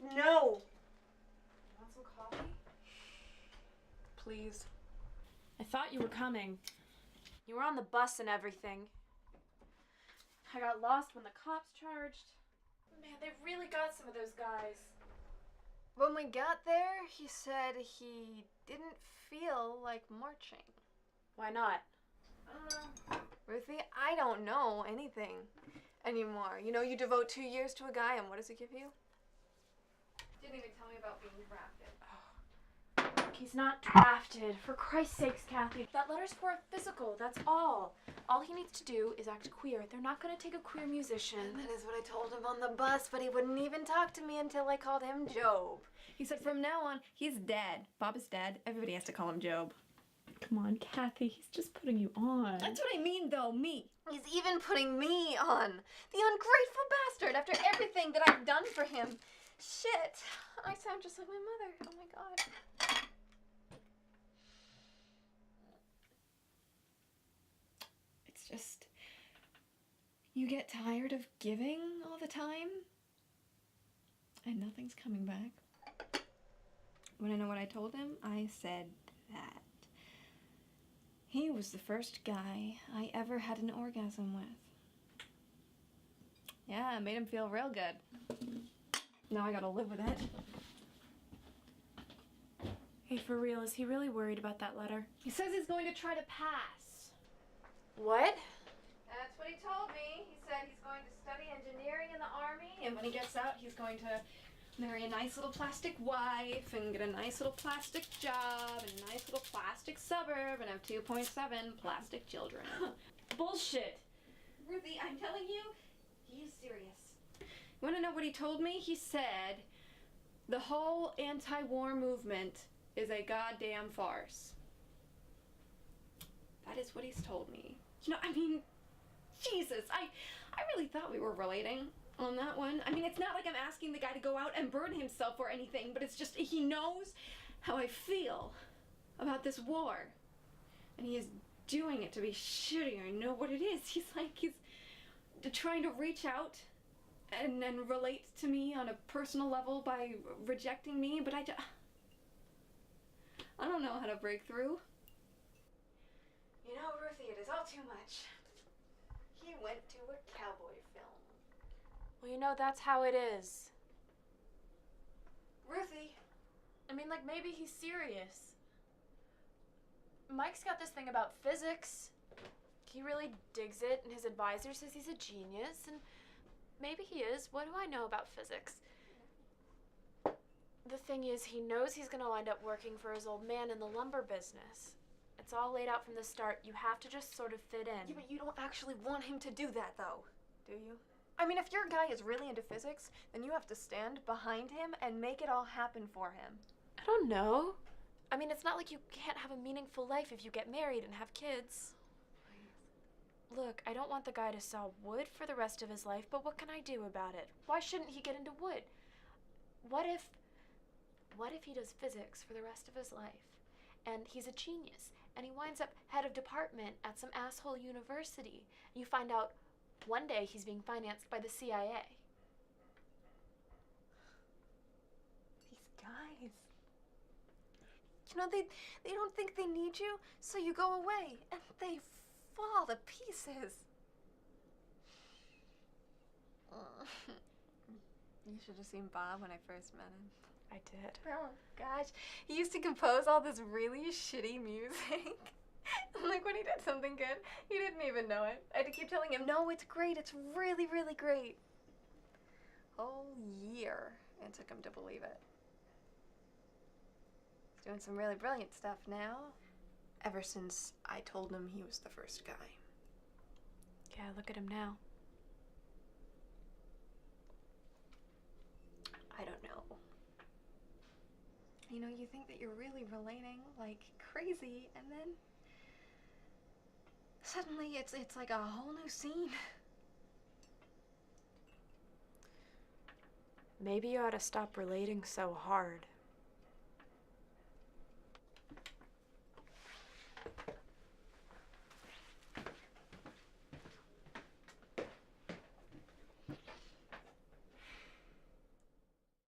No! Want some coffee? Please. I thought you were coming. You were on the bus and everything. I got lost when the cops charged. Man, they really got some of those guys. When we got there, he said he didn't feel like marching. Why not? Ruthie, I don't know anything anymore. You know, you devote 2 years to a guy, and what does it give you? Didn't even tell me about being drafted. Look, he's not drafted. For Christ's sakes, Kathy. That letter's for a physical, that's all. All he needs to do is act queer. They're not gonna take a queer musician. And that is what I told him on the bus, but he wouldn't even talk to me until I called him Job. He said from now on, he's dead. Bob is dead. Everybody has to call him Job. Come on, Kathy, he's just putting you on. That's what I mean, though, me. He's even putting me on. The ungrateful bastard after everything that I've done for him. Shit, I sound just like my mother. Oh my God. It's just, you get tired of giving all the time, and nothing's coming back. Wanna know what I told him? I said that he was the first guy I ever had an orgasm with. Yeah, it made him feel real good. Now I gotta live with it. Hey, for real, is he really worried about that letter? He says he's going to try to pass. What? That's what he told me. He said he's going to study engineering in the army, and when he gets out, he's going to marry a nice little plastic wife and get a nice little plastic job and a nice little plastic suburb and have 2.7 plastic children. Bullshit. Ruthie, I'm telling you, he's serious. You want to know what he told me? He said the whole anti-war movement is a goddamn farce. That is what he's told me. You know, I mean, Jesus, I really thought we were relating on that one. I mean, it's not like I'm asking the guy to go out and burn himself or anything, but it's just he knows how I feel about this war. And he is doing it to be shitty. I know what it is. He's trying to reach out and relate to me on a personal level by rejecting me, but I don't know how to break through. You know, Ruthie, it is all too much. He went to a cowboy film. Well, you know, that's how it is. Ruthie. I mean, like, maybe he's serious. Mike's got this thing about physics. He really digs it, and his advisor says he's a genius, and maybe he is. What do I know about physics? The thing is, he knows he's gonna wind up working for his old man in the lumber business. It's all laid out from the start. You have to just sort of fit in. Yeah, but you don't actually want him to do that, though, do you? I mean, if your guy is really into physics, then you have to stand behind him and make it all happen for him. I don't know. I mean, it's not like you can't have a meaningful life if you get married and have kids. Look, I don't want the guy to saw wood for the rest of his life, but what can I do about it? Why shouldn't he get into wood? What if he does physics for the rest of his life, and he's a genius, and he winds up head of department at some asshole university, and you find out one day he's being financed by the CIA? These guys. You know, they don't think they need you, so you go away, and they fall to pieces. You should have seen Bob when I first met him. I did. Oh gosh, he used to compose all this really shitty music. Like when he did something good, he didn't even know it. I had to keep telling him, no, it's great, it's really, really great. Whole year it took him to believe it. He's doing some really brilliant stuff now. Ever since I told him he was the first guy. Yeah, look at him now. I don't know. You know, you think that you're really relating like crazy, and then suddenly it's like a whole new scene. Maybe you ought to stop relating so hard.